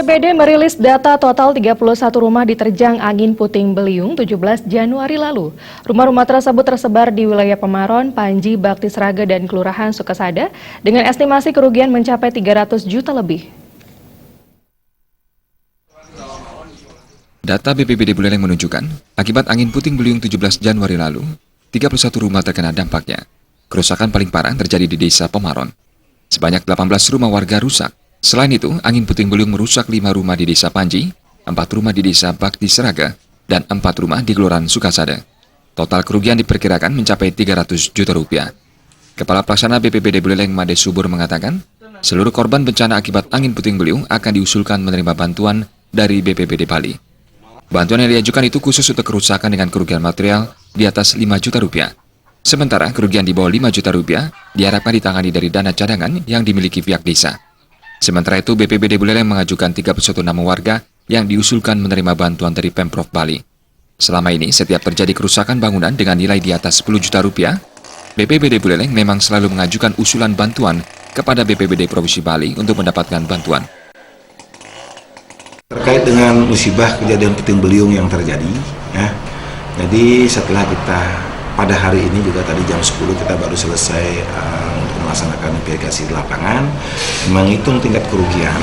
BPBD merilis data total 31 rumah diterjang angin puting beliung 17 Januari lalu. Rumah-rumah tersebut tersebar di wilayah Pemaron, Panji, Bakti Sraga, dan Kelurahan Sukasada dengan estimasi kerugian mencapai 300 juta lebih. Data BPBD Buleleng menunjukkan, akibat angin puting beliung 17 Januari lalu, 31 rumah terkena dampaknya. Kerusakan paling parah terjadi di Desa Pemaron. Sebanyak 18 rumah warga rusak. Selain itu, angin puting beliung merusak 5 rumah di Desa Panji, 4 rumah di Desa Bakti Sraga, dan 4 rumah di Kelurahan Sukasada. Total kerugian diperkirakan mencapai 300 juta rupiah. Kepala Pelaksana BPBD Buleleng Made Subur mengatakan, seluruh korban bencana akibat angin puting beliung akan diusulkan menerima bantuan dari BPBD Bali. Bantuan yang diajukan itu khusus untuk kerusakan dengan kerugian material di atas 5 juta rupiah. Sementara kerugian di bawah 5 juta rupiah diharapkan ditangani dari dana cadangan yang dimiliki pihak desa. Sementara itu, BPBD Buleleng mengajukan 31 nama warga yang diusulkan menerima bantuan dari Pemprov Bali. Selama ini, setiap terjadi kerusakan bangunan dengan nilai di atas 10 juta rupiah, BPBD Buleleng memang selalu mengajukan usulan bantuan kepada BPBD Provinsi Bali untuk mendapatkan bantuan. Terkait dengan musibah kejadian puting beliung yang terjadi, ya, jadi setelah kita pada hari ini juga tadi jam 10 kita baru selesai untuk melaksanakan investigasi di lapangan, menghitung tingkat kerugian,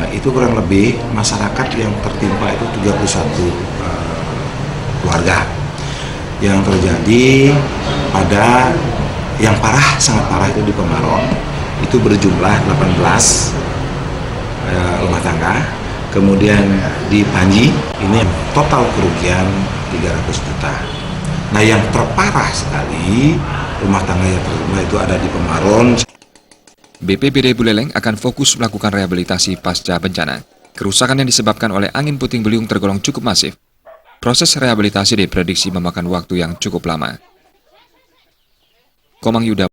itu kurang lebih masyarakat yang tertimpa itu 31 keluarga. Yang terjadi pada yang parah, sangat parah itu di Pemaron, itu berjumlah 18 rumah tangga. Kemudian di Panji, ini total kerugian 300 juta. Nah, yang terparah sekali rumah tangga yang tertimpa itu ada di Pemaron. BPBD Buleleng akan fokus melakukan rehabilitasi pasca bencana. Kerusakan yang disebabkan oleh angin puting beliung tergolong cukup masif. Proses rehabilitasi diprediksi memakan waktu yang cukup lama. Komang Yuda